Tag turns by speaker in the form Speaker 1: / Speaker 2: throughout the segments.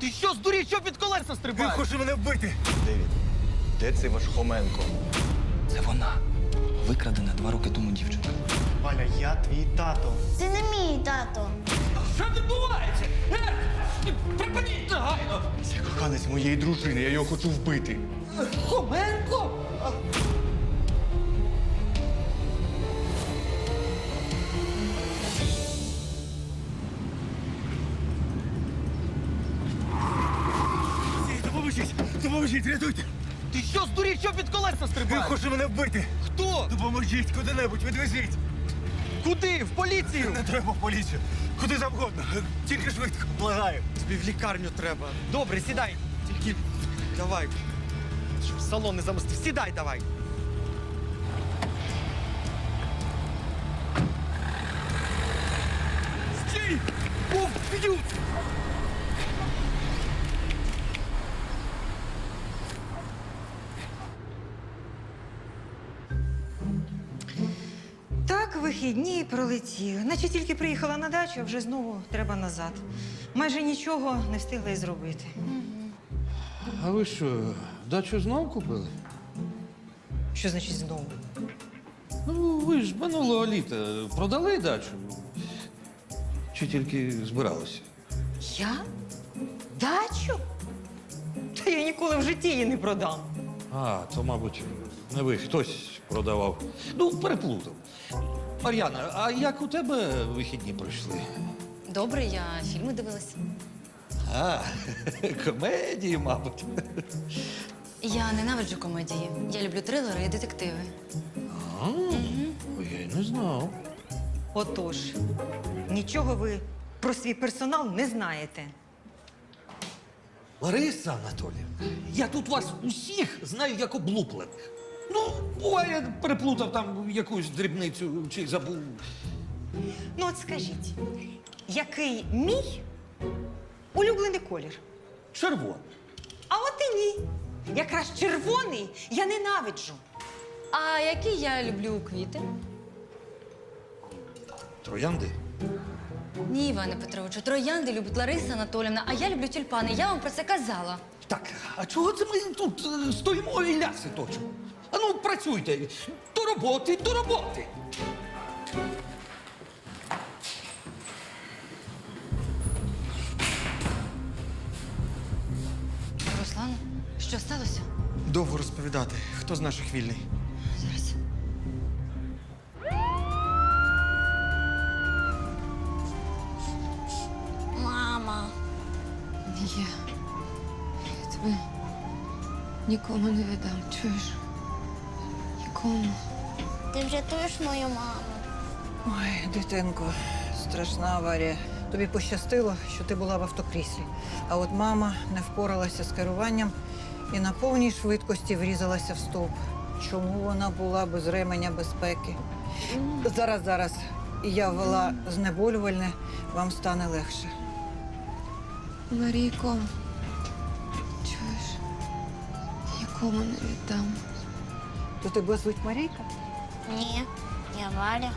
Speaker 1: Ти що, здурів, що під колеса
Speaker 2: Він
Speaker 1: стрибаєш?
Speaker 2: хоче мене вбити.
Speaker 3: Девід, де цей ваш Хоменко?
Speaker 1: Це вона. Викрадена 2 роки тому дівчинка.
Speaker 2: Валя, я твій тато.
Speaker 4: Це не мій тато.
Speaker 1: Що відбувається? Припиніть негайно!
Speaker 2: Це коханець моєї дружини, я його хочу вбити.
Speaker 1: Хоменко!
Speaker 2: Допоможіть, рятуйте.
Speaker 1: Ти що, здурів, що під колеса
Speaker 2: Він
Speaker 1: стрибаєш?
Speaker 2: хоче мене вбити.
Speaker 1: Хто?
Speaker 2: Допоможіть куди-небудь, відвезіть.
Speaker 1: Куди? В поліцію?
Speaker 2: Не треба в поліцію. Куди завгодно. Тільки швидко, благаю.
Speaker 1: Тобі в лікарню треба. Добре, сідай. Тільки давай. Щоб салон не замостив. Сідай давай. Стій! Вб'ють!
Speaker 5: Так, вихідні і пролетіли. Наче тільки приїхала на дачу, а вже знову треба назад. Майже нічого не встигла й зробити.
Speaker 6: А ви що, дачу знов купили?
Speaker 5: Що значить знову?
Speaker 6: Ну, ви ж минулого літа продали дачу. Чи тільки збиралися?
Speaker 5: Я? Дачу? Та я ніколи в житті її не продам.
Speaker 6: А, то, мабуть, не ви, хтось продавав. Ну, переплутав. Мар'яна, а як у тебе вихідні пройшли?
Speaker 7: Добре, я фільми дивилась.
Speaker 6: А, комедії, мабуть.
Speaker 7: Я ненавиджу комедії. Я люблю трилери і детективи.
Speaker 6: А, я й не знав.
Speaker 5: Отож, нічого ви про свій персонал не знаєте.
Speaker 6: Лариса Анатоліївна, я тут вас усіх знаю як облуплених. Ну, буває, переплутав там якусь дрібницю чи забув.
Speaker 5: Ну от скажіть, який мій улюблений колір?
Speaker 6: Червоний.
Speaker 5: А от і ні. Якраз червоний я ненавиджу.
Speaker 7: А які я люблю квіти?
Speaker 6: Троянди?
Speaker 7: Ні, Іване Петровичу, троянди любить Лариса Анатоліївна, а я люблю тюльпани. Я вам про це казала.
Speaker 6: Так, а чого це ми тут стоїмо і ляси точимо? А ну, працюйте. До роботи, до роботи.
Speaker 7: Руслан, що сталося?
Speaker 1: Довго розповідати. Хто з наших вільний?
Speaker 7: Зараз.
Speaker 4: Мама.
Speaker 8: Я тебе нікому не віддам, чуєш? Нікому.
Speaker 4: Ти врятуєш мою маму.
Speaker 9: Ой, дитинко, страшна аварія. Тобі пощастило, що ти була в автокріслі. А от мама не впоралася з керуванням і на повній швидкості врізалася в стовп. Чому вона була без ременя безпеки? Зараз. Я ввела знеболювальне, вам стане легше.
Speaker 8: Марійко, чуєш? Нікому не віддам.
Speaker 9: То тебе звуть Марійка?
Speaker 4: Ні, я Валя.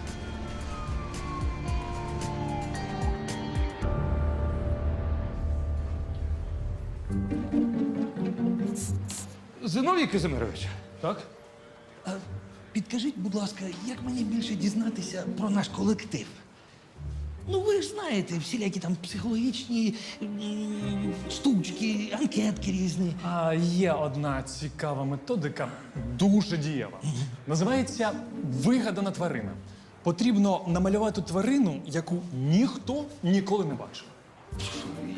Speaker 6: Зиновій Казимирович,
Speaker 1: Так?
Speaker 6: підкажіть, будь ласка, як мені більше дізнатися про наш колектив? Ну, ви ж знаєте, всілякі там психологічні штучки, анкетки різні.
Speaker 10: А є одна цікава методика, дуже дієва. Називається вигадана тварина. Потрібно намалювати тварину, яку ніхто ніколи не бачив.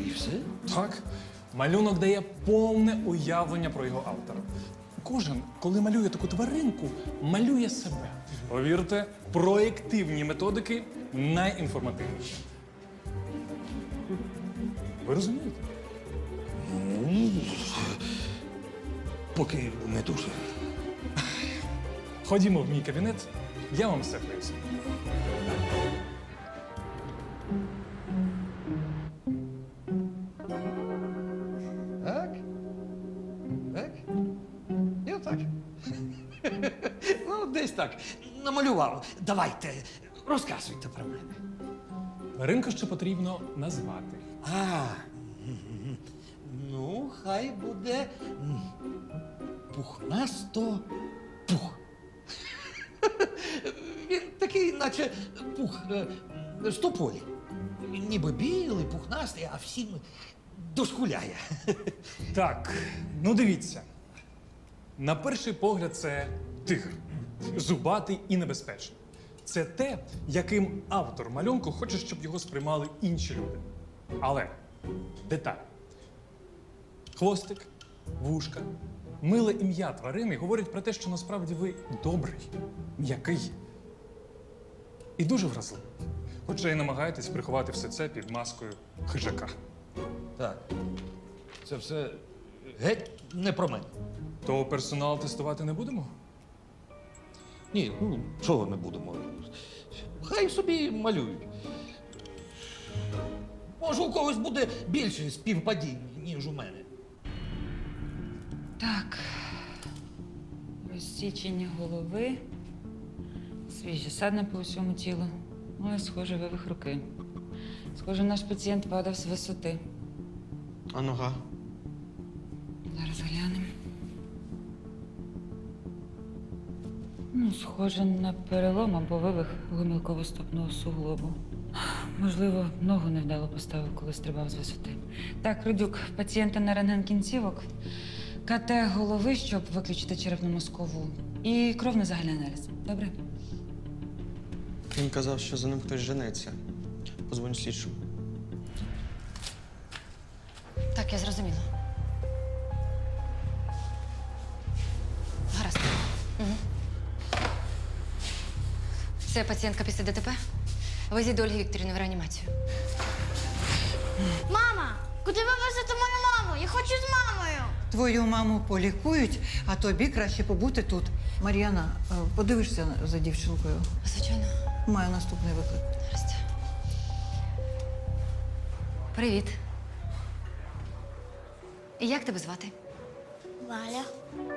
Speaker 6: І все?
Speaker 10: Так, малюнок дає повне уявлення про його автора. Кожен, коли малює таку тваринку, малює себе. Повірте, проєктивні методики найінформативніші. Ви розумієте?
Speaker 6: Ну, поки не дуже.
Speaker 10: Ходімо в мій кабінет, я вам все поясню.
Speaker 6: Так? Так? І отак. Ну, десь так. Намалював. Давайте, розказуйте про мене.
Speaker 10: Тваринку ще потрібно назвати.
Speaker 6: А, хай буде пухнасто пух. Він такий, наче пух з тополі. Ніби білий, пухнастий, а всім дошкуляє.
Speaker 10: Так, ну дивіться. На перший погляд, це тигр. Зубатий і небезпечний. Це те, яким автор малюнку хоче, щоб його сприймали інші люди. Але деталь. Хвостик, вушка, миле ім'я тварини говорять про те, що насправді ви добрий, м'який і дуже вразливий. Хоча й намагаєтесь приховати все це під маскою хижака.
Speaker 6: Так. Це все геть не про мене.
Speaker 10: То персонал тестувати не будемо?
Speaker 6: Ні, ну чого не будемо. Хай собі малюють. Може, у когось буде більше співпадінь, ніж у мене.
Speaker 11: Так. Розсічення голови, свіжі садна по усьому тілу. Але, схоже, вивих руки. Схоже, наш пацієнт падав з висоти.
Speaker 1: А нога?
Speaker 11: Зараз глянемо. Ну, схоже на перелом або вивих гомілково-стопного суглобу. Можливо, ногу невдало поставив, коли стрибав з висоти. Так, Рудюк, пацієнта на рентген кінцівок, КТ голови, щоб виключити черепно-мозкову, і кров на загальний аналіз. Добре?
Speaker 1: Він казав, що за ним хтось женеться. Позвоню слідчому.
Speaker 7: Так, я зрозуміла. Гаразд. Угу. Це пацієнтка після ДТП. Везіть до Ольги Вікторівни в реанімацію.
Speaker 4: Мама, куди ви везете мою маму? Я хочу з мамою.
Speaker 9: Твою маму полікують, а тобі краще побути тут. Мар'яна, подивишся за дівчинкою.
Speaker 7: Звичайно.
Speaker 9: Маю наступний виклик.
Speaker 7: Гаразд. Привіт. І як тебе звати?
Speaker 4: Валя.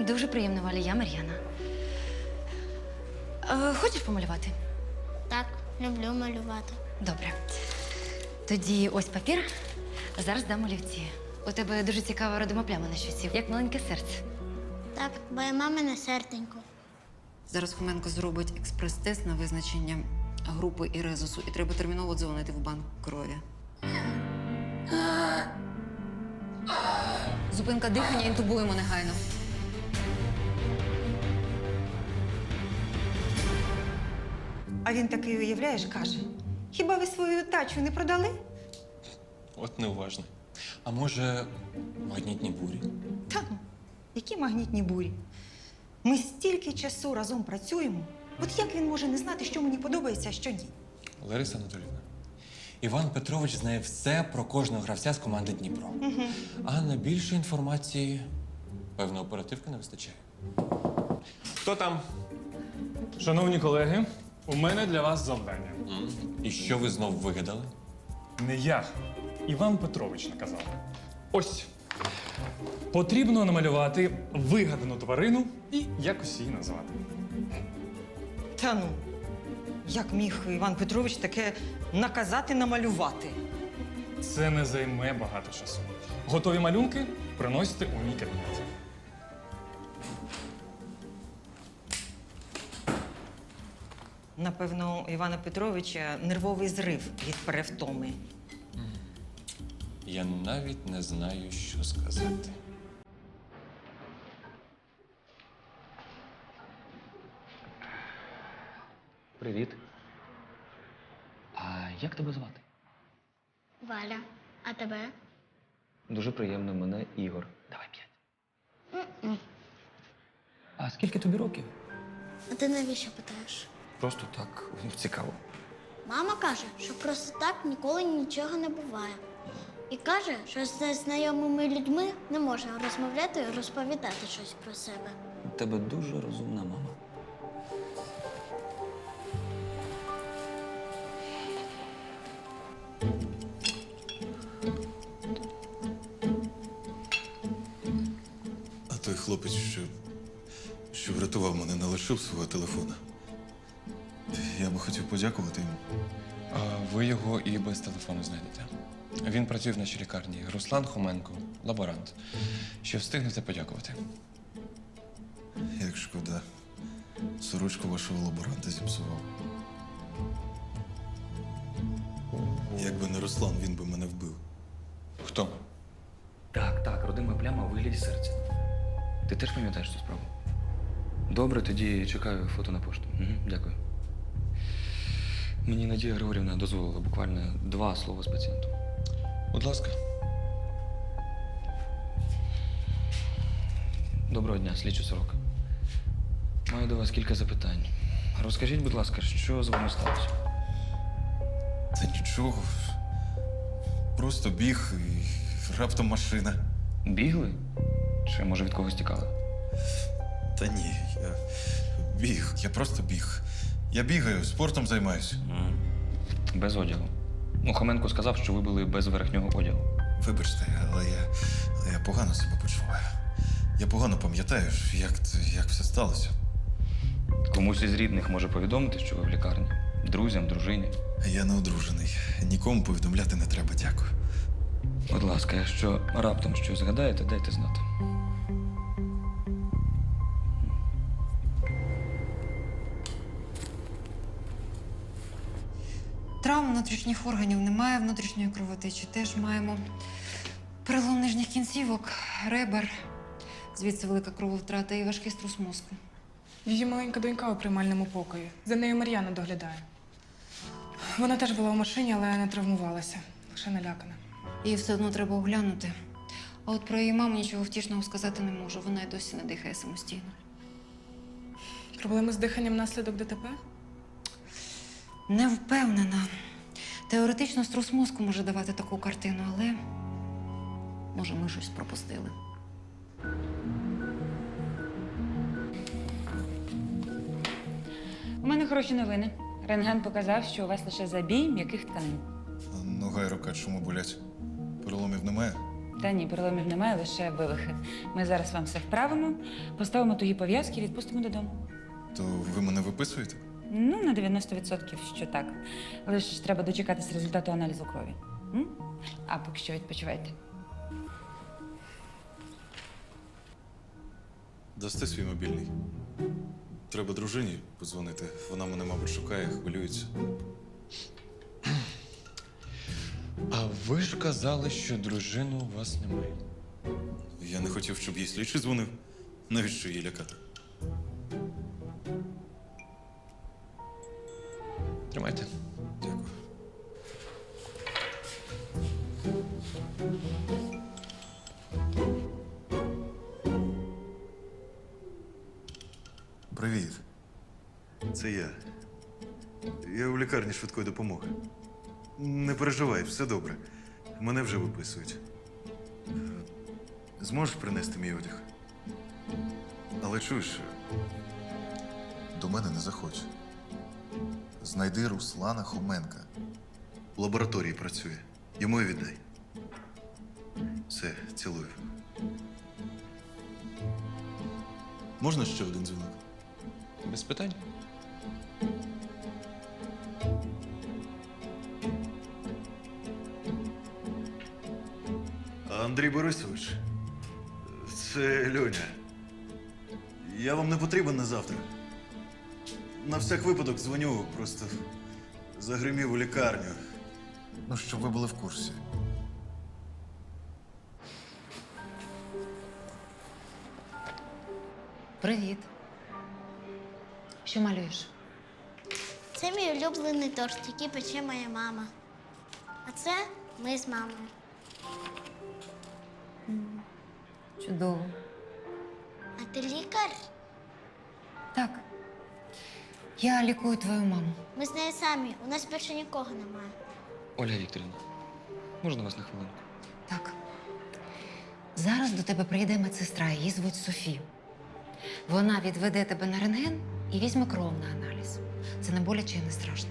Speaker 7: Дуже приємно, Валя. Я Мар'яна. Хочеш помалювати?
Speaker 4: Так, люблю малювати.
Speaker 7: Добре. Тоді ось папір. Зараз дам олівці. У тебе дуже цікава родима пляма на щоці, як маленьке серце.
Speaker 4: Так, бо я мамине серденько.
Speaker 12: Зараз Хоменко зробить експрес-тест на визначення групи і резусу, і треба терміново дзвонити в банк крові. Зупинка дихання, інтубуємо негайно.
Speaker 5: А він такий, уявляєш, каже: хіба ви свою тачу не продали?
Speaker 13: От неуважний. А може, магнітні бурі?
Speaker 5: Та ну, які магнітні бурі? Ми стільки часу разом працюємо. От як він може не знати, що мені подобається, а що ні?
Speaker 13: Лариса Анатоліївна, Іван Петрович знає все про кожного гравця з команди Дніпро. А на більше інформації, певно, оперативки не вистачає. Хто там?
Speaker 10: Шановні колеги, у мене для вас завдання.
Speaker 13: І що ви знов вигадали?
Speaker 10: Не я. Іван Петрович наказав. Ось. Потрібно намалювати вигадану тварину і якось її назвати.
Speaker 5: Та ну, як міг Іван Петрович таке наказати намалювати?
Speaker 10: Це не займе багато часу. Готові малюнки приносите у мій кабінет.
Speaker 5: Напевно, у Івана Петровича нервовий зрив від перевтоми.
Speaker 13: Я навіть не знаю, що сказати.
Speaker 3: Привіт. А як тебе звати?
Speaker 4: Валя, а тебе?
Speaker 3: Дуже приємно, мене Ігор. Давай 5.
Speaker 4: М-м.
Speaker 3: А скільки тобі років?
Speaker 4: А ти навіщо питаєш?
Speaker 3: Просто так, цікаво.
Speaker 4: Мама каже, що просто так ніколи нічого не буває. І каже, що з незнайомими людьми не можна розмовляти і розповідати щось про себе.
Speaker 3: У тебе дуже розумна мама.
Speaker 2: А той хлопець, що врятував мене, не лишив свого телефона. Я би хотів подякувати йому.
Speaker 13: А ви його і без телефону знайдете. Він працює в нашій лікарні. Руслан Хоменко, лаборант. Ще встигнете подякувати.
Speaker 2: Як шкода. Сорочку вашого лаборанта зіпсував. Якби не Руслан, він би мене вбив.
Speaker 13: Хто?
Speaker 3: Так, родима пляма у вигляді серця. Ти теж пам'ятаєш цю справу? Добре, тоді чекаю фото на пошту. Дякую. Мені Надія Григорівна дозволила буквально 2 слова з пацієнтом.
Speaker 13: Будь ласка.
Speaker 3: Доброго дня, слідчий Сорока. Маю до вас кілька запитань. Розкажіть, будь ласка, що з вами сталося?
Speaker 2: Та нічого. Просто біг і раптом машина.
Speaker 3: Бігли? Чи, може, від когось тікали?
Speaker 2: Та ні, я біг. Я просто біг. Я бігаю, спортом займаюся.
Speaker 3: Без одягу. Ну, Хоменко сказав, що ви були без верхнього одягу.
Speaker 2: Вибачте, але я погано себе почуваю. Я погано пам'ятаю, як все сталося.
Speaker 3: Комусь із рідних може повідомити, що ви в лікарні. Друзям, дружині.
Speaker 2: Я не одружений. Нікому повідомляти не треба, дякую.
Speaker 3: Будь ласка, якщо раптом щось згадаєте, дайте знати.
Speaker 12: Травм внутрішніх органів немає, внутрішньої кровотечі теж маємо. Перелом нижніх кінцівок, ребер, звідси велика крововтрата і важкий струс мозку.
Speaker 14: Її маленька донька у приймальному покої. За нею Мар'яна доглядає. Вона теж була в машині, але не травмувалася, лише налякана.
Speaker 12: Її все одно треба оглянути. А от про її маму нічого втішного сказати не можу. Вона й досі не дихає самостійно.
Speaker 14: Проблеми з диханням внаслідок ДТП?
Speaker 12: Не впевнена. Теоретично струс мозку може давати таку картину, але може ми щось пропустили.
Speaker 11: У мене хороші новини. Рентген показав, що у вас лише забій м'яких тканин.
Speaker 2: А нога і рука чому болять? Переломів немає?
Speaker 11: Та ні, переломів немає, лише вивихи. Ми зараз вам все вправимо, поставимо тугі пов'язки і відпустимо додому.
Speaker 2: То ви мене виписуєте?
Speaker 11: Ну, на 90%, що так. Лише треба дочекатися результату аналізу крові. М? А поки що відпочивайте.
Speaker 2: Дасте свій мобільний. Треба дружині подзвонити. Вона мене, мабуть, шукає, хвилюється.
Speaker 13: А ви ж казали, що дружини у вас немає.
Speaker 2: Я не хотів, щоб їй слідчий дзвонив. Навіщо її лякати?
Speaker 13: Тримайте.
Speaker 2: Дякую. Привіт. Це я. Я у лікарні швидкої допомоги. Не переживай, все добре. Мене вже виписують. Зможеш принести мій одяг? Але чуєш, до мене не заходь. Знайди Руслана Хоменка. В лабораторії працює. Йому і віддай. Все, цілую. Можна ще один дзвінок?
Speaker 13: Без питань.
Speaker 2: Андрій Борисович, це Льоня. Я вам не потрібен на завтра. На всяк випадок дзвоню, просто загримів у лікарню. Ну, щоб ви були в курсі.
Speaker 12: Привіт. Що малюєш?
Speaker 4: Це мій улюблений торт, який пече моя мама. А це ми з мамою.
Speaker 12: Чудово.
Speaker 4: А ти лікар?
Speaker 12: Так. Я лікую твою маму.
Speaker 4: Ми з нею самі. У нас більше нікого немає.
Speaker 3: Ольга Вікторівна, можна вас на хвилинку?
Speaker 12: Так. Зараз до тебе прийде медсестра, її звуть Софі. Вона відведе тебе на рентген і візьме кров на аналіз. Це не боляче і не страшно.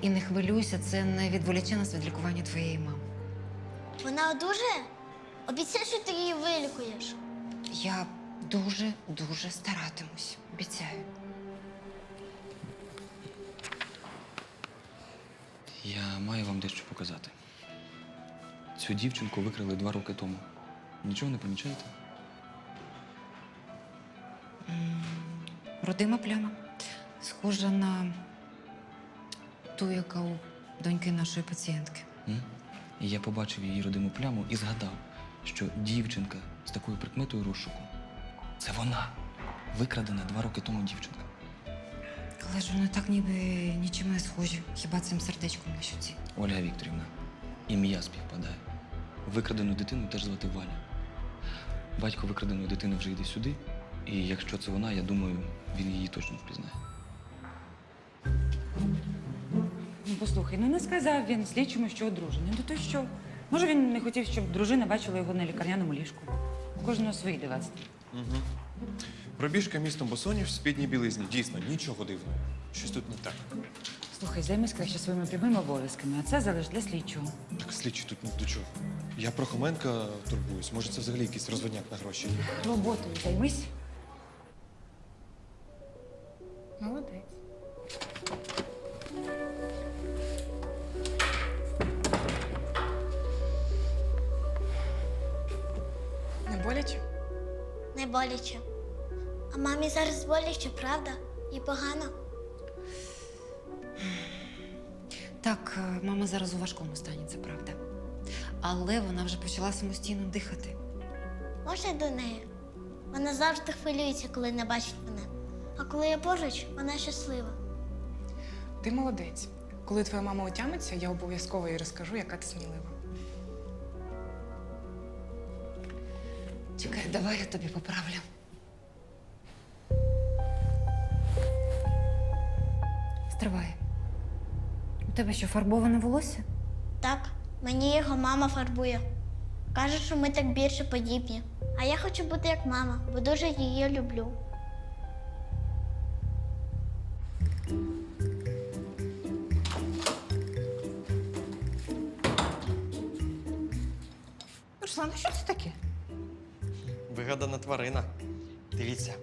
Speaker 12: І не хвилюйся, це не відволіче нас від лікування твоєї мами.
Speaker 4: Вона одужає? Обіцяй, що ти її вилікуєш.
Speaker 12: Я дуже старатимусь. Обіцяю.
Speaker 3: Я маю вам дещо показати. Цю дівчинку викрали 2 роки тому. Нічого не помічаєте?
Speaker 12: Родима пляма. Схожа на ту, яка у доньки нашої пацієнтки.
Speaker 3: І я побачив її родиму пляму і згадав, що дівчинка з такою прикметою розшуку – це вона. Викрадена 2 роки тому дівчинка.
Speaker 12: Але ж вони так ніби нічим не схожі. Хіба цим сердечком на щоці.
Speaker 3: Ольга Вікторівна, ім'я співпадає. Викрадену дитину теж звати Валя. Батько викраденої дитини вже йде сюди, і якщо це вона, я думаю, він її точно впізнає.
Speaker 11: Ну, послухай, ну не сказав він слідчому, що одружений. Ну то що? Може, він не хотів, щоб дружина бачила його на лікарняному ліжку. У кожного свої дивацтва.
Speaker 13: Угу. Пробіжка містом босоніж в спідній білизні. Дійсно, нічого дивного. Щось тут не так.
Speaker 11: Слухай, займись краще своїми прямими обов'язками, а це залиш для слідчого.
Speaker 13: Так слідчі тут ні до чого. Я про Хоменка турбуюсь. Може, це взагалі якийсь розводняк на гроші.
Speaker 11: Роботою займись. Молодець.
Speaker 14: Не боляче?
Speaker 4: Не боляче. А мамі зараз боляче, правда? І погано.
Speaker 12: Так, мама зараз у важкому стані, це правда. Але вона вже почала самостійно дихати.
Speaker 4: Можна до неї? Вона завжди хвилюється, коли не бачить мене. А коли я поруч, вона щаслива.
Speaker 14: Ти молодець. Коли твоя мама отямиться, я обов'язково їй розкажу, яка ти смілива.
Speaker 12: Чекай, давай я тобі поправлю. Стривай. У тебе що, фарбоване волосся?
Speaker 4: Так, мені його мама фарбує. Каже, що ми так більше подібні. А я хочу бути як мама, бо дуже її люблю.
Speaker 5: Руслан, а що це таке?
Speaker 1: Вигадана тварина. Дивіться,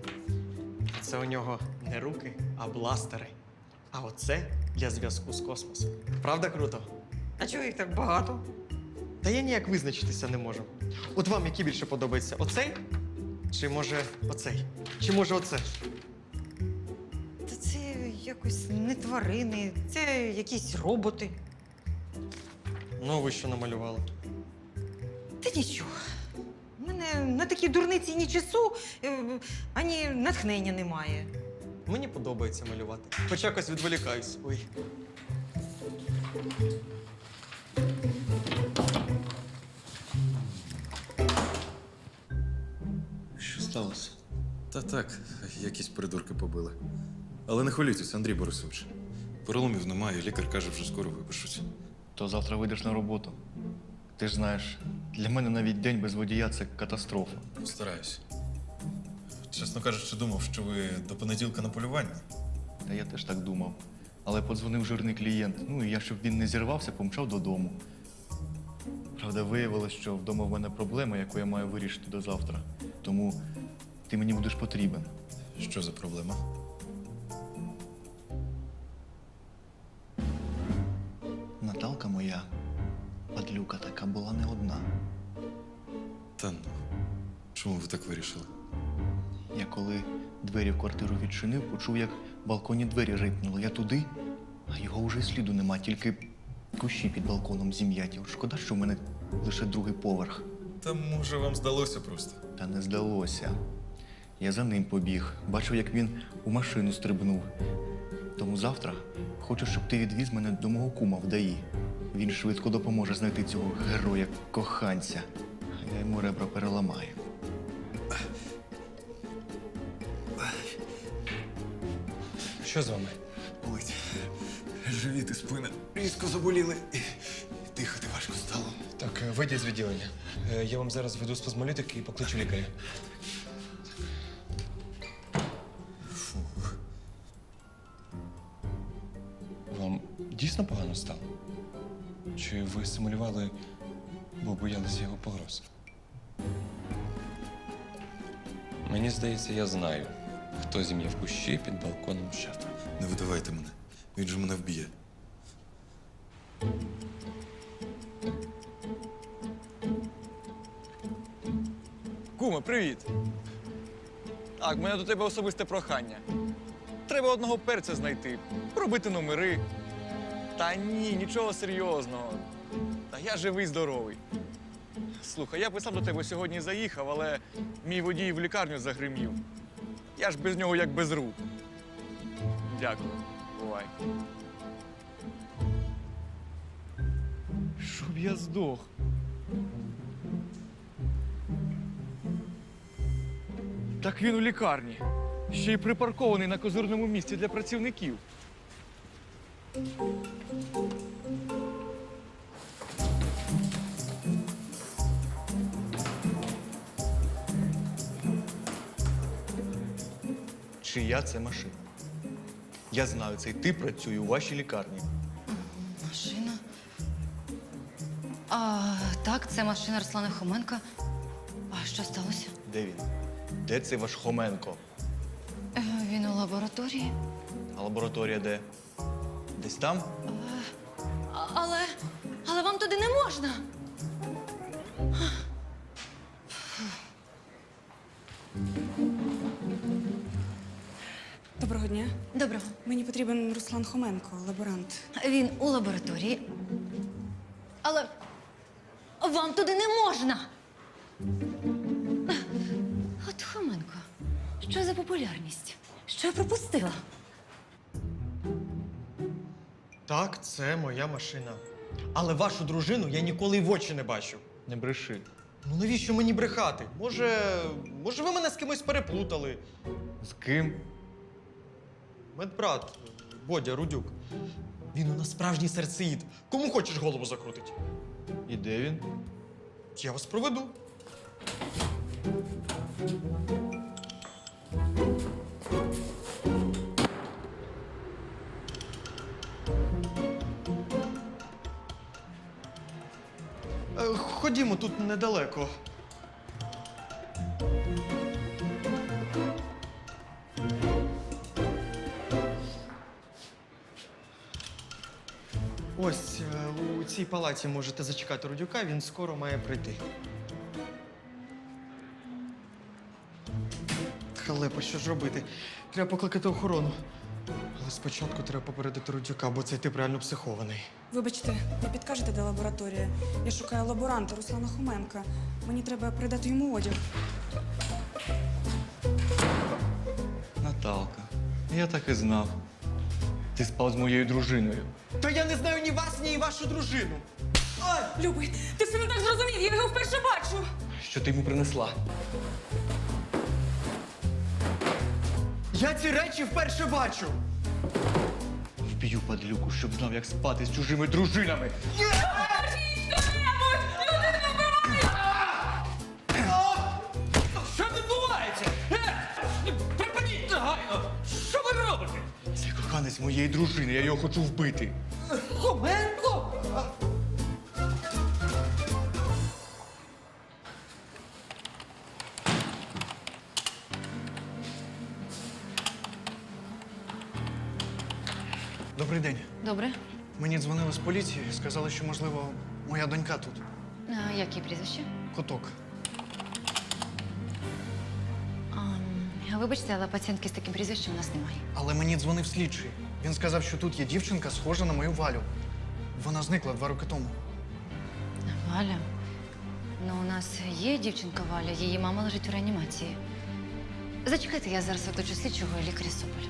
Speaker 1: це у нього не руки, а бластери. А оце для зв'язку з космосом. Правда круто?
Speaker 5: А чого їх так багато?
Speaker 1: Та я ніяк визначитися не можу. От вам який більше подобається? Оцей? Чи може оцей? Чи може оце?
Speaker 5: Та це якось не тварини, це якісь роботи.
Speaker 1: Ну, ви що намалювали?
Speaker 5: Та нічого. У мене на такі дурниці ні часу, ані натхнення немає.
Speaker 1: Мені подобається малювати. Хоч якось відволікаюсь. Ой.
Speaker 2: Що сталося? Та так, якісь придурки побили. Але не хвилюйтесь, Андрій Борисович. Переломів немає, лікар каже, вже скоро випишуть.
Speaker 3: То завтра вийдеш на роботу. Ти ж знаєш, для мене навіть день без водія – це катастрофа.
Speaker 2: Постараюсь. Чесно кажучи, думав, що ви до понеділка на полюванні.
Speaker 3: Та я теж так думав. Але подзвонив жирний клієнт. Ну і я, щоб він не зірвався, помчав додому. Правда, виявилось, що вдома в мене проблема, яку я маю вирішити до завтра. Тому ти мені будеш потрібен.
Speaker 2: Що за проблема?
Speaker 3: Наталка моя, падлюка така, була не одна.
Speaker 2: Та ну, чому ви так вирішили?
Speaker 3: Я коли двері в квартиру відчинив, почув, як в балконі двері рипнули. Я туди, а його вже й сліду нема, тільки кущі під балконом зім'яті. От шкода, що в мене лише другий поверх.
Speaker 2: Та може вам здалося просто.
Speaker 3: Та не здалося. Я за ним побіг. Бачив, як він у машину стрибнув. Тому завтра хочу, щоб ти відвіз мене до мого кума в ДАІ. Він швидко допоможе знайти цього героя-коханця. А я йому ребра переламаю.
Speaker 13: Що з вами?
Speaker 2: Болить. Живіт і спина різко заболіли. І дихати важко стало.
Speaker 13: Так, вийдіть з відділення. Я вам зараз веду спазмолітики і покличу лікаря.
Speaker 2: Фух.
Speaker 13: Вам дійсно погано стало? Чи ви симулювали, бо боялися його погроз? Мені здається, я знаю, хто зім'яв кущі під балконом шефа.
Speaker 2: Не видавайте мене. Він же мене вб'є.
Speaker 13: Куме, привіт. Так, в мене до тебе особисте прохання. Треба одного перця знайти, пробити номери. Та ні, нічого серйозного. Та я живий, здоровий. Слухай, я б і сам до тебе сьогодні заїхав, але мій водій в лікарню загримів. Я ж без нього як без рук. Дякую. Бувай. Щоб я здох. Так він у лікарні. Ще й припаркований на козирному місці для працівників.
Speaker 3: Чия це машина? Я знаю, цей тип працює у вашій лікарні.
Speaker 7: Машина. Так, це машина Руслана Хоменка. А що сталося?
Speaker 3: Де він? Де цей ваш Хоменко?
Speaker 7: Він у лабораторії.
Speaker 3: А лабораторія де? Десь там?
Speaker 7: Але вам туди не можна.
Speaker 14: Доброго дня.
Speaker 7: Доброго.
Speaker 14: Мені потрібен Руслан Хоменко, лаборант.
Speaker 7: Він у лабораторії. Але вам туди не можна. От Хоменко, що за популярність? Що я пропустила?
Speaker 1: Так, це моя машина. Але вашу дружину я ніколи й в очі не бачив.
Speaker 3: Не бреши.
Speaker 1: Ну навіщо мені брехати? Може, ви мене з кимось переплутали?
Speaker 3: З ким?
Speaker 1: Медбрат Бодя Рудюк. Він у нас справжній серцеїд. Кому хочеш голову закрутить?
Speaker 3: І де він?
Speaker 1: Я вас проведу. Ходімо, тут недалеко. Ось у цій палаті можете зачекати Рудюка, він скоро має прийти. Халепа, що ж робити? Треба покликати охорону. Але спочатку треба попередити Рудюка, бо цей тип реально психований.
Speaker 14: Вибачте, не підкажете, де лабораторія? Я шукаю лаборанта Руслана Хоменка. Мені треба передати йому одяг.
Speaker 3: Наталка. Я так і знав. Ти спав з моєю дружиною.
Speaker 1: Та я не знаю ні вас, ні вашу дружину.
Speaker 14: Любий, ти все не так зрозумів, я його вперше бачу.
Speaker 3: Що ти йому принесла?
Speaker 1: Я ці речі вперше бачу.
Speaker 3: Вб'ю падлюку, щоб знав, як спати з чужими дружинами.
Speaker 6: Що відбувається? Припиніть негайно! Що ви робите?
Speaker 3: Це коханець моєї дружини, я його хочу вбити.
Speaker 6: Хоменко!
Speaker 2: Добрий день.
Speaker 7: Добре.
Speaker 2: Мені дзвонили з поліції, сказали, що, можливо, моя донька тут.
Speaker 7: Яке прізвище?
Speaker 2: Коток.
Speaker 7: Вибачте, але пацієнтки з таким прізвищем у нас немає.
Speaker 2: Але мені дзвонив слідчий. Він сказав, що тут є дівчинка, схожа на мою Валю. Вона зникла 2 роки тому.
Speaker 7: Валя? Ну, у нас є дівчинка Валя, її мама лежить у реанімації. Зачекайте, я зараз викличу слідчого і лікаря Соболя.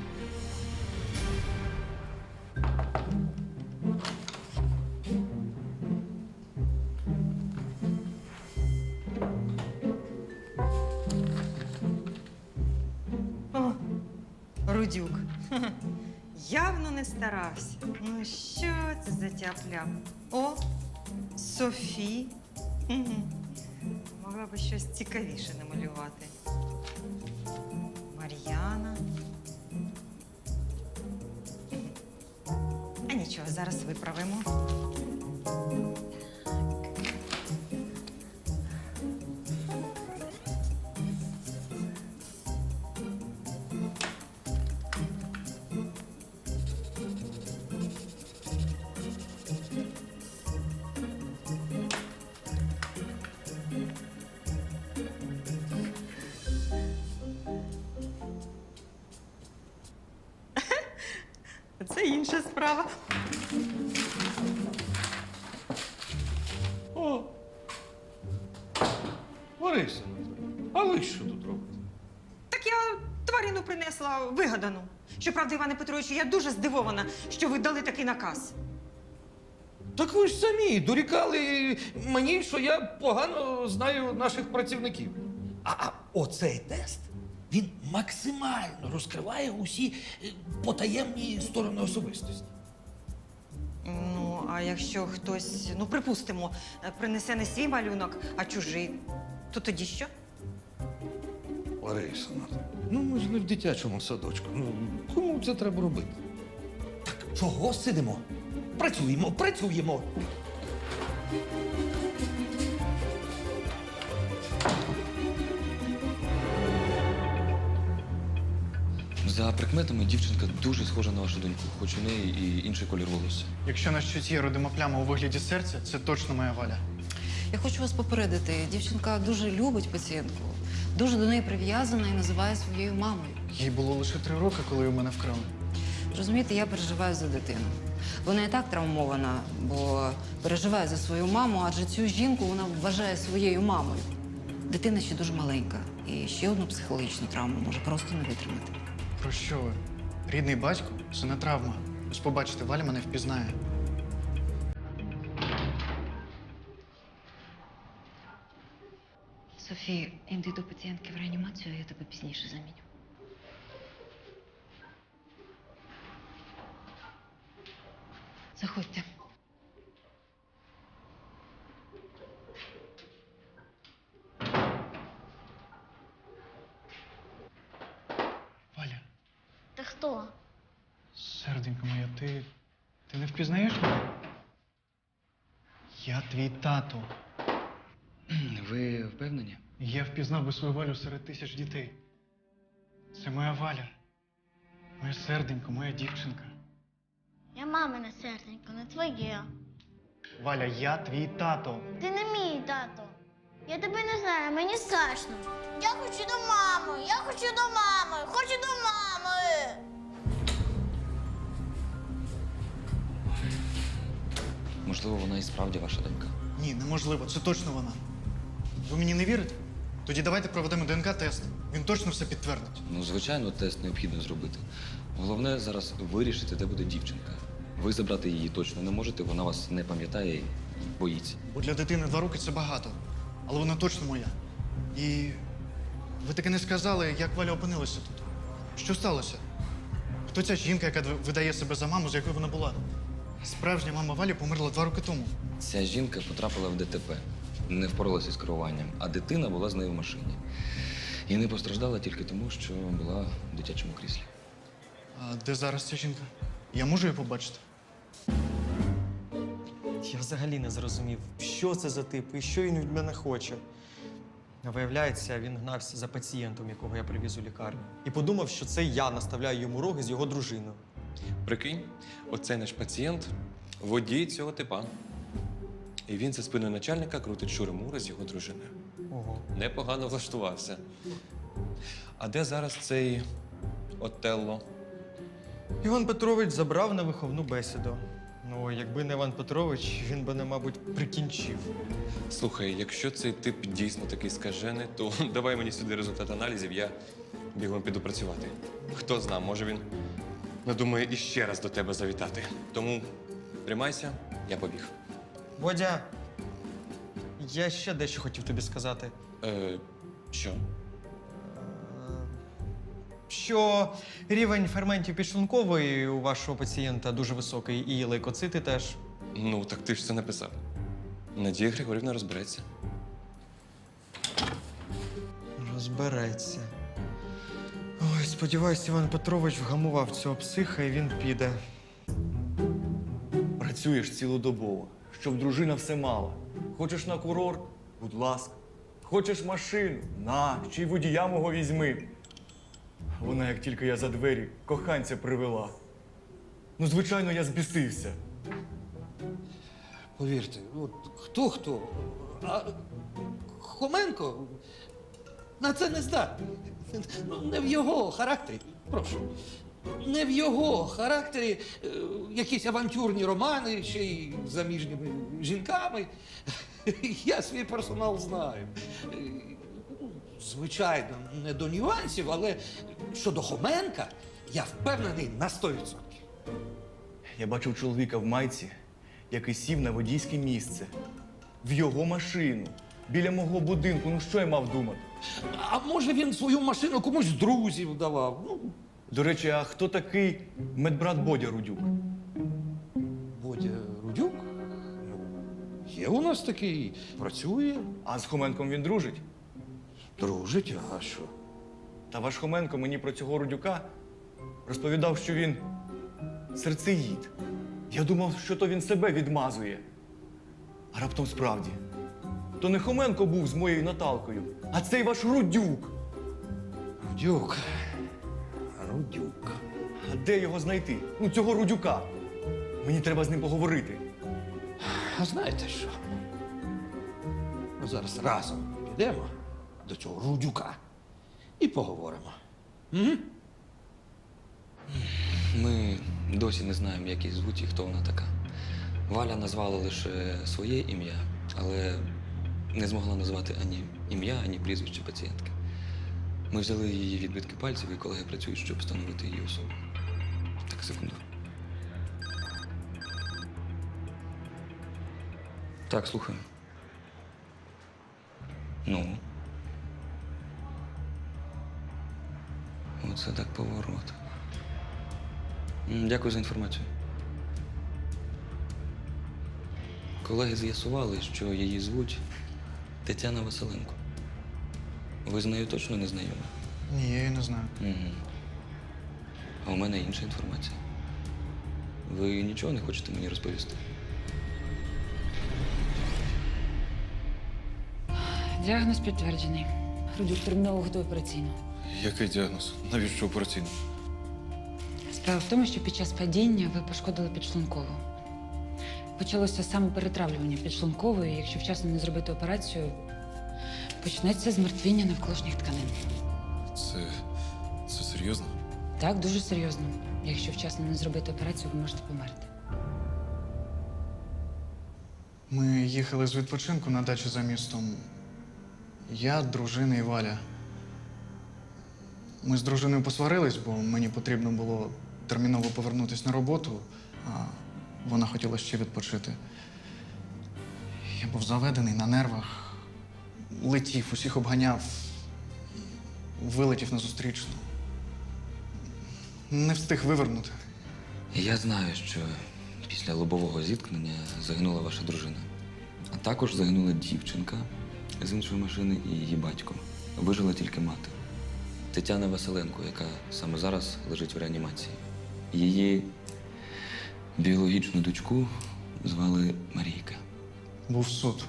Speaker 5: О, Рудюк. Явно не старався. Ну що це за тяп-ляп? О, Софі. Могла би щось цікавіше намалювати. Мар'яна. А нічого, зараз виправимо. це інша справа.
Speaker 6: О! Лариса, а ви що тут робите?
Speaker 5: Так я тварину принесла вигадану. Щоправда, Іване Петровичу, я дуже здивована, що ви дали такий наказ.
Speaker 6: Так ви ж самі дорікали мені, що я погано знаю наших працівників. А оцей тест, він максимально розкриває усі потаємні сторони особистості.
Speaker 5: Ну, а якщо хтось, ну, припустимо, принесе не свій малюнок, а чужий, то тоді що?
Speaker 6: Лариса, ну ми ж не в дитячому садочку. Ну, кому це треба робити? Так чого сидимо? Працюємо, працюємо.
Speaker 13: За прикметами дівчинка дуже схожа на вашу доньку, хоч у неї і інший колір волосся.
Speaker 3: Якщо на щоці родима пляма у вигляді серця, це точно моя Валя.
Speaker 12: Я хочу вас попередити. Дівчинка дуже любить пацієнтку, дуже до неї прив'язана і називає своєю мамою.
Speaker 3: Їй було лише 3 роки, коли у мене вкрали.
Speaker 12: Розумієте, я переживаю за дитину. Вона і так травмована, бо переживає за свою маму, адже цю жінку вона вважає своєю мамою. Дитина ще дуже маленька, і ще одну психологічну травму може просто не витримати.
Speaker 3: Про що ви? Рідний батько – це не травма. Ось побачите, Валя мене впізнає.
Speaker 12: Софі, іди до пацієнтки в реанімацію, а я тебе пізніше заміню. Заходьте.
Speaker 3: Валя,
Speaker 4: Ти хто?
Speaker 3: серденько моя, ти не впізнаєш мене? Я твій тато.
Speaker 13: Ви впевнені?
Speaker 3: Я впізнав би свою Валю серед тисяч дітей. Це моя Валя. Моє серденько, моя дівчинка.
Speaker 4: Я мамине серденько, не твоє.
Speaker 3: Валя, я твій тато.
Speaker 4: Ти не мій тато. Я тебе не знаю, мені страшно. Я хочу до мами, я хочу до мами, хочу до мами.
Speaker 13: Можливо, вона і справді ваша донька.
Speaker 3: Ні, неможливо, це точно вона. Ви мені не вірите? Тоді давайте проведемо ДНК-тест. Він точно все підтвердить.
Speaker 13: Ну, звичайно, тест необхідно зробити. Головне зараз вирішити, де буде дівчинка. Ви забрати її точно не можете, вона вас не пам'ятає і боїться.
Speaker 3: Бо для дитини 2 роки це багато. Але вона точно моя. І ви таки не сказали, як Валя опинилася тут. Що сталося? Хто ця жінка, яка видає себе за маму, з якою вона була? Справжня мама Валі померла 2 роки тому.
Speaker 13: Ця жінка потрапила в ДТП, не впоралася з керуванням, а дитина була з нею в машині. І не постраждала тільки тому, що була в дитячому кріслі.
Speaker 3: А де зараз ця жінка? Я можу її побачити?
Speaker 1: Я взагалі не зрозумів, що це за тип і що він від мене хоче. А виявляється, він гнався за пацієнтом, якого я привіз у лікарню. І подумав, що це я наставляю йому роги з його дружиною.
Speaker 13: Прикинь, оцей наш пацієнт – водій цього типа. І він за спиною начальника крутить шури-мури з його дружиною.
Speaker 1: Ого.
Speaker 13: Непогано влаштувався. А де зараз цей Отелло?
Speaker 1: Іван Петрович забрав на виховну бесіду. Ну, якби не Іван Петрович, він би не, мабуть, прикінчив.
Speaker 13: Слухай, якщо цей тип дійсно такий скажений, то давай мені сюди результат аналізів, я бігом піду працювати. Хто зна, може він надумає іще раз до тебе завітати. Тому тримайся, я побіг.
Speaker 1: Бодя, я ще дещо хотів тобі сказати.
Speaker 13: Що?
Speaker 1: Що рівень ферментів підшлункової у вашого пацієнта дуже високий, і лейкоцити теж.
Speaker 13: Ну, так ти ж це написав. Надія Григорівна розбереться.
Speaker 1: Розбереться. Ой, сподіваюсь, Іван Петрович вгамував цього психа і він піде.
Speaker 3: Працюєш цілодобово, щоб дружина все мала. Хочеш на курорт? Будь ласка. Хочеш машину? На, ще й водія мого візьми. Вона, як тільки я за двері, коханця привела. Ну, звичайно, я збісився.
Speaker 6: Повірте, от хто, а Хоменко на це не здатний. Ну, не в його характері. Прошу. не в його характері якісь авантюрні романи, ще й з заміжніми жінками. Я свій персонал знаю. Звичайно, не до нюансів, але щодо Хоменка, я впевнений на 100%.
Speaker 3: Я бачив чоловіка в майці, який сів на водійське місце. В його машину. Біля мого будинку. Ну що я мав думати?
Speaker 6: А може він свою машину комусь з друзів давав? Ну,
Speaker 3: До речі, а хто такий медбрат Бодя Рудюк?
Speaker 6: Бодя Рудюк? Ну, є у нас такий, працює.
Speaker 3: А з Хоменком він дружить?
Speaker 6: Дружить, а що?
Speaker 3: Та ваш Хоменко мені про цього Рудюка розповідав, що він серцеїд. Я думав, що то він себе відмазує. А раптом справді. То не Хоменко був з моєю Наталкою, а цей ваш Рудюк.
Speaker 6: Рудюк. Рудюк.
Speaker 3: А де його знайти? Ну, цього Рудюка. Мені треба з ним поговорити.
Speaker 6: А знаєте що? Ми зараз разом підемо до цього Рудюка і поговоримо. Угу.
Speaker 15: Ми досі не знаємо, як її звуть і хто вона така. Валя назвала лише своє ім'я, але не змогла назвати ані ім'я, ані прізвище пацієнтки. Ми взяли її відбитки пальців, і колеги працюють, щоб встановити її особу. Так, секунду. Так, слухаю. Ну. Оце так поворот. Дякую за інформацію. Колеги з'ясували, що її звуть Тетяна Василенко. Ви з нею точно не знайомі?
Speaker 3: Ні, я її не знаю.
Speaker 15: Угу. А у мене інша інформація. Ви нічого не хочете мені розповісти?
Speaker 11: Діагноз підтверджений. Рудюк терміново готує операційну.
Speaker 13: Який діагноз? Навіщо операційно?
Speaker 11: Справа в тому, що під час падіння ви пошкодили підшлункову. Почалося самоперетравлювання підшлункової, і якщо вчасно не зробити операцію, почнеться змертвіння навколишніх тканин.
Speaker 13: Це серйозно?
Speaker 11: Так, дуже серйозно. Якщо вчасно не зробити операцію, ви можете померти.
Speaker 16: Ми їхали з відпочинку на дачу за містом. Я, дружина і Валя. Ми з дружиною посварились, бо мені потрібно було терміново повернутися на роботу, а вона хотіла ще відпочити. Я був заведений на нервах, летів, усіх обганяв, вилетів на зустрічну. Не встиг вивернути.
Speaker 15: Я знаю, що після лобового зіткнення загинула ваша дружина. А також загинула дівчинка з іншої машини і її батько. Вижила тільки мати. Тетяна Василенко, яка саме зараз лежить в реанімації. Її біологічну дочку звали Марійка.
Speaker 16: Був суд.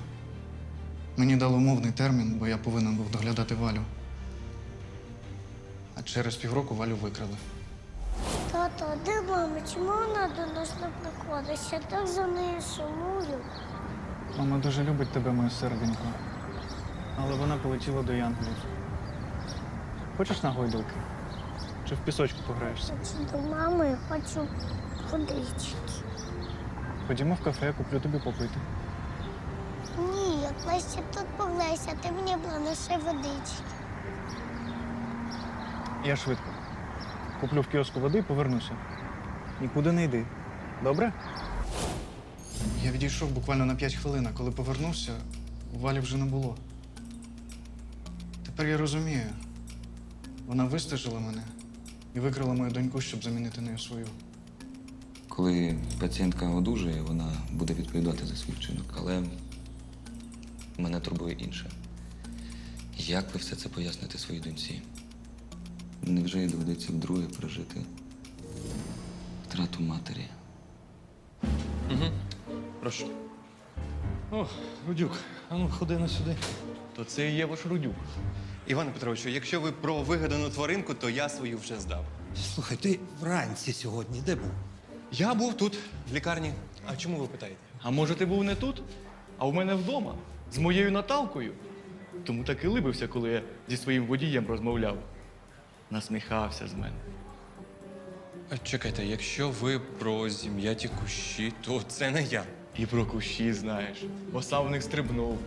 Speaker 16: Мені дали умовний термін, бо я повинен був доглядати Валю. А через півроку Валю викрали.
Speaker 4: Тато, а де мама? Чому вона до нас не приходить? Я так за нею сумую.
Speaker 16: Мама дуже любить тебе, моє серденько. Але вона полетіла до Янголів. Хочеш на гойдалки? Чи в пісочку пограєшся?
Speaker 4: Хочу до мами, хочу водички.
Speaker 16: Ходімо в кафе, я куплю тобі попити.
Speaker 4: Ні, я краще тут пограюся, а ти мені принеси водички.
Speaker 16: Я швидко. Куплю в кіоску води і повернуся. Нікуди не йди. Добре? Я відійшов буквально на 5 хвилин, а коли повернувся, Валі вже не було. Тепер я розумію. Вона вистежила мене і викрила мою доньку, щоб замінити нею свою.
Speaker 15: Коли пацієнтка одужає, вона буде відповідати за свій вчинок. Але мене турбує інше. Як ви все це поясните своїй доньці? Невже їй доведеться вдруге пережити втрату матері?
Speaker 1: Угу. Прошу.
Speaker 6: О, Рудюк, а ну ходи на сюди.
Speaker 3: То це і є ваш Рудюк.
Speaker 1: Іване Петровичу, якщо ви про вигадану тваринку, то я свою вже здав.
Speaker 6: Слухай, ти вранці сьогодні де був?
Speaker 1: Я був тут, в лікарні. А чому ви питаєте?
Speaker 3: А може, ти був не тут, а в мене вдома, з моєю Наталкою? Тому так і либився, коли я зі своїм водієм розмовляв. Насміхався з мене.
Speaker 13: Чекайте, якщо ви про зім'яті кущі, то це не я.
Speaker 3: І про кущі знаєш, бо сам в них стрибнув.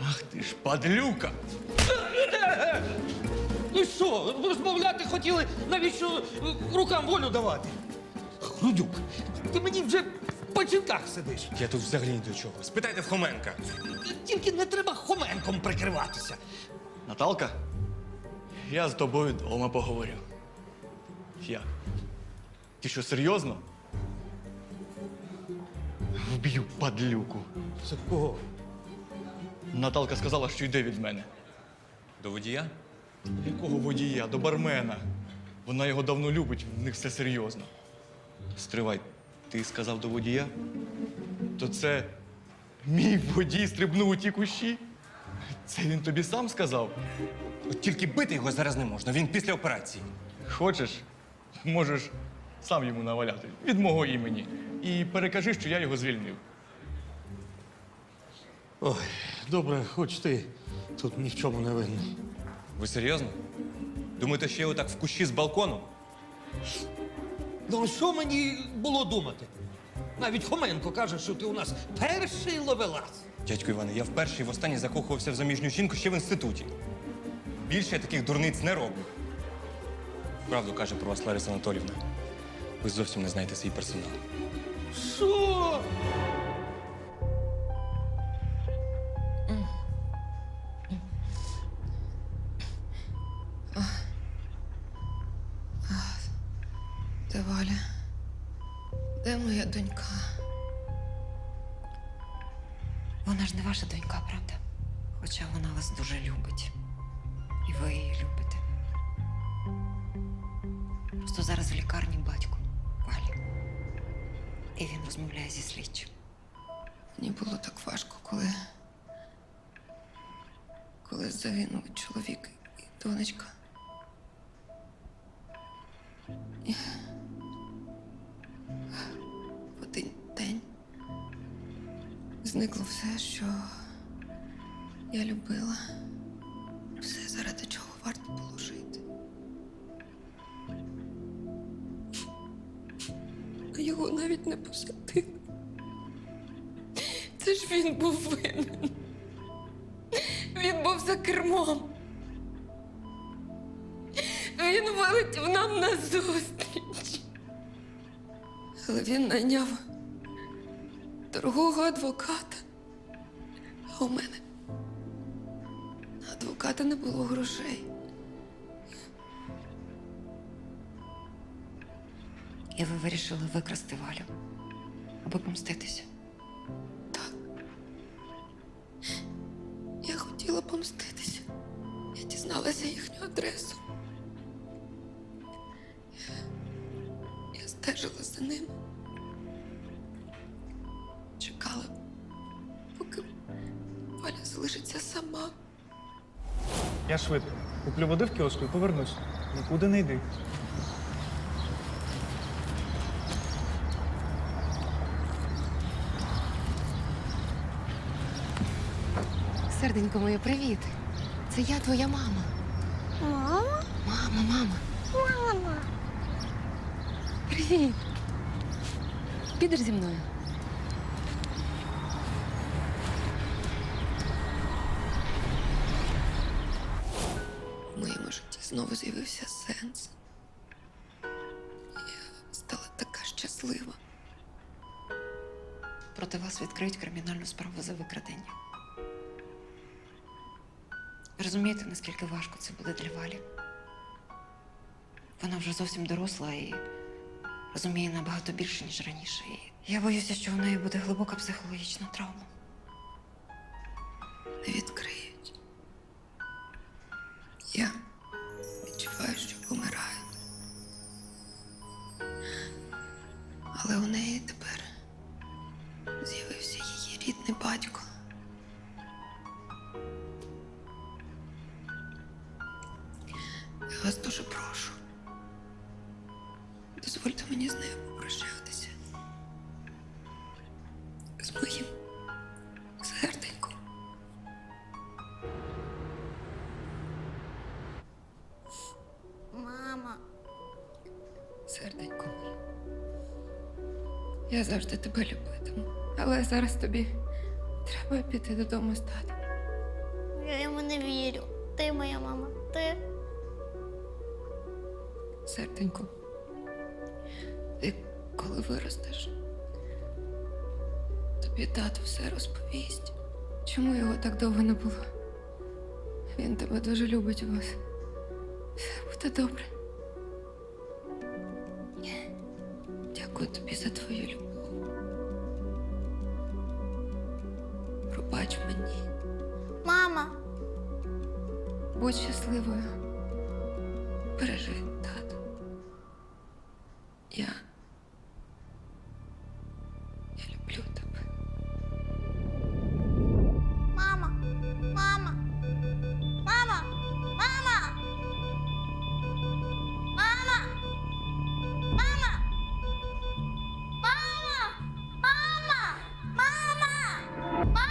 Speaker 3: Ах ти ж падлюка!
Speaker 6: Ну що, розмовляти хотіли, навіщо рукам волю давати? Грудюк, ти мені вже в печінках сидиш.
Speaker 13: Я тут взагалі ні до чого. Спитайте в Хоменка.
Speaker 6: Тільки не треба хоменком прикриватися.
Speaker 3: Наталка, я з тобою вдома поговорю. Я. Ти що, серйозно? Вб'ю падлюку.
Speaker 6: Це кого?
Speaker 3: Наталка сказала, що йде від мене.
Speaker 13: До водія?
Speaker 3: Якого водія? До бармена. Вона його давно любить, в них все серйозно. Стривай, ти сказав до водія? То це мій водій стрибнув у ті кущі? Це він тобі сам сказав?
Speaker 13: От тільки бити його зараз не можна, він після операції.
Speaker 3: Хочеш, можеш сам йому наваляти від мого імені. І перекажи, що я його звільнив.
Speaker 6: Ой, добре, хоч ти тут ні в чому не винний.
Speaker 13: Ви серйозно? Думаєте, що я отак в кущі з балкону?
Speaker 6: Ну, що мені було думати? Навіть Хоменко каже, що ти у нас перший ловелас.
Speaker 13: Дядько Іване, я вперше і востаннє закохувався в заміжню жінку ще в інституті. Більше я таких дурниць не роблю. Правду каже про вас Лариса Анатоліївна. Ви зовсім не знаєте свій персонал.
Speaker 6: Що?
Speaker 8: Де Валя? Де моя донька?
Speaker 12: Вона ж не ваша донька, правда? Хоча вона вас дуже любить. І ви її любите. Просто зараз в лікарні батько Валі. І він розмовляє зі слідчим.
Speaker 8: Мені було так важко, коли загинув чоловік і донечка. І в один день зникло все, що я любила. Все, заради чого варто було жити. А його навіть не посадили. Це ж він був винен. Він був за кермом. Він вилетів нам назустріч. Але він найняв дорогого адвоката. А у мене на адвоката не було грошей.
Speaker 12: І ви вирішили викрасти Валю, аби помститися.
Speaker 8: Я хотіла помститися. Я дізналася їхню адресу. Я стежила за ними. Чекала, поки Валя залишиться сама.
Speaker 16: Я швидко. Куплю води в кіоску і повернусь. Нікуди не йди.
Speaker 12: Серденько моє, привіт. Це я, твоя мама.
Speaker 4: Мама?
Speaker 12: Мама.
Speaker 4: Мама.
Speaker 12: Привіт. Підеш зі мною?
Speaker 8: В моєму житті знову з'явився сенс. Я стала така щаслива.
Speaker 12: Проти вас відкриють кримінальну справу за викрадення. Розумієте, наскільки важко це буде для Валі? Вона вже зовсім доросла і розуміє набагато більше, ніж раніше. І я боюся, що в неї буде глибока психологічна травма.
Speaker 8: Не відкриють. Я відчуваю, що помираю. Але у неї тепер з'явився її рідний батько. Я вас дуже прошу. Дозвольте мені з нею попрощатися. З моїм серденьком.
Speaker 4: Мама.
Speaker 8: Серденько. Серденько моє. Я завжди тебе любитиму. Але зараз тобі треба піти додому з татом.
Speaker 4: Я йому не вірю. Ти моя мама, ти.
Speaker 8: Серденько, ти коли виростеш, тобі тато все розповість. Чому його так довго не було? Він тебе дуже любить, у вас. Все буде добре. Дякую тобі за твою любов. Пробач мені.
Speaker 4: Мама.
Speaker 8: Будь щасливою. Бережи тата. Я люблю тебе.
Speaker 4: Мама. Мама. Мама. Мама. Мама. Мама. Мама. Мама. Мама. Мама.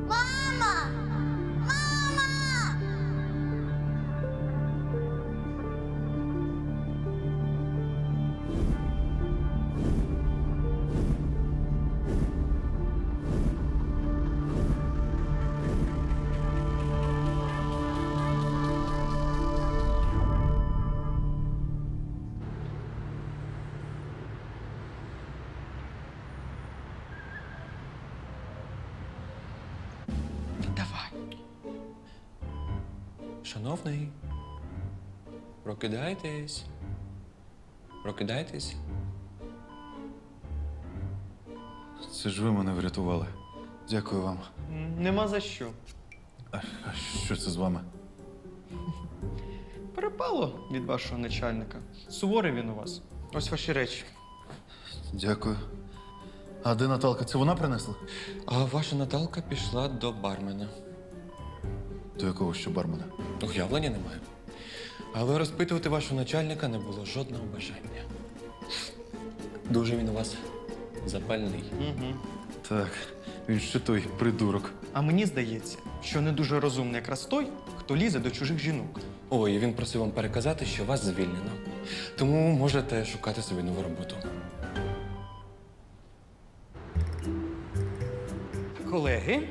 Speaker 4: Мама. Мама.
Speaker 13: Давай. Шановний, прокидайтесь. Прокидайтесь.
Speaker 2: Це ж ви мене врятували. Дякую вам.
Speaker 1: Нема за що.
Speaker 2: А що це з вами?
Speaker 1: Перепало від вашого начальника. Суворий він у вас. Ось ваші речі.
Speaker 2: Дякую. А де Наталка? Це вона принесла?
Speaker 13: А ваша Наталка пішла до бармена.
Speaker 2: До якого ще бармена?
Speaker 13: Уявлення немає. Але розпитувати вашого начальника не було жодного бажання. Дуже він у вас запальний.
Speaker 1: Угу.
Speaker 2: Так, він ще той придурок.
Speaker 1: А мені здається, що не дуже розумний якраз той, хто лізе до чужих жінок.
Speaker 13: Ой, він просив вам переказати, що вас звільнено. Тому можете шукати собі нову роботу.
Speaker 6: Колеги,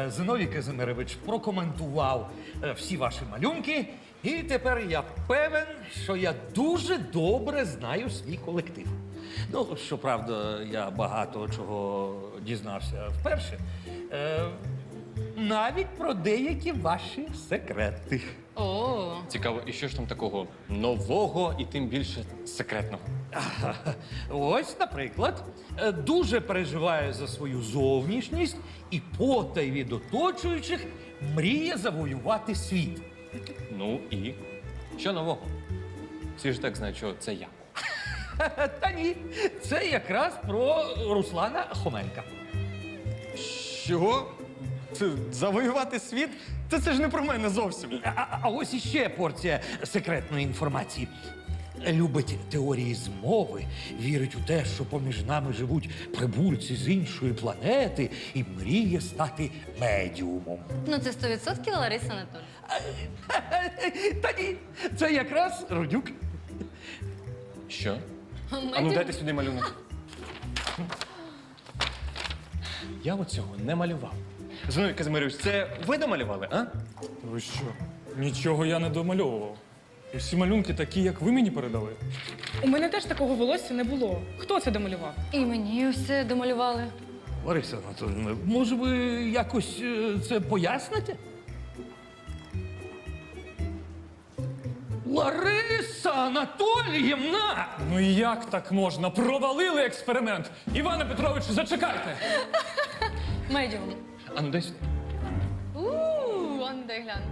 Speaker 6: Зиновій Казимирович прокоментував всі ваші малюнки, і тепер я певен, що я дуже добре знаю свій колектив. Ну, щоправда, я багато чого дізнався вперше. Навіть про деякі ваші секрети.
Speaker 7: О,
Speaker 13: Цікаво, і що ж там такого нового і тим більше секретного?
Speaker 6: Ось, наприклад, дуже переживає за свою зовнішність і потай від оточуючих мріє завоювати світ.
Speaker 13: Ну і що нового? Всі ж так знають, що це я.
Speaker 6: Та ні, це якраз про Руслана Хоменка.
Speaker 1: Що? Це завоювати світ? Це ж не про мене зовсім.
Speaker 6: А ось іще порція секретної інформації. Любить теорії змови, вірить у те, що поміж нами живуть прибульці з іншої планети і мріє стати медіумом.
Speaker 7: ну це 100% Лариса Анатольовна.
Speaker 6: Та ні, це якраз Рудюк.
Speaker 13: Що? А ну дайте сюди малюнок. Я оцього не малював. Зиновій Казимирович, це ви домалювали, а?
Speaker 10: Ви що? Нічого я не домальовував. Усі малюнки такі, як ви мені передали.
Speaker 14: У мене теж такого волосся не було. Хто це домалював?
Speaker 7: І мені все домалювали.
Speaker 6: Лариса Анатольовна, може ви якось це поясните? Лариса Анатоліївна!
Speaker 10: Ну і як так можна? Провалили експеримент! Іване Петровичу, зачекайте!
Speaker 7: Медіум.
Speaker 13: А ну дай сюди.
Speaker 7: А ну дай гляну.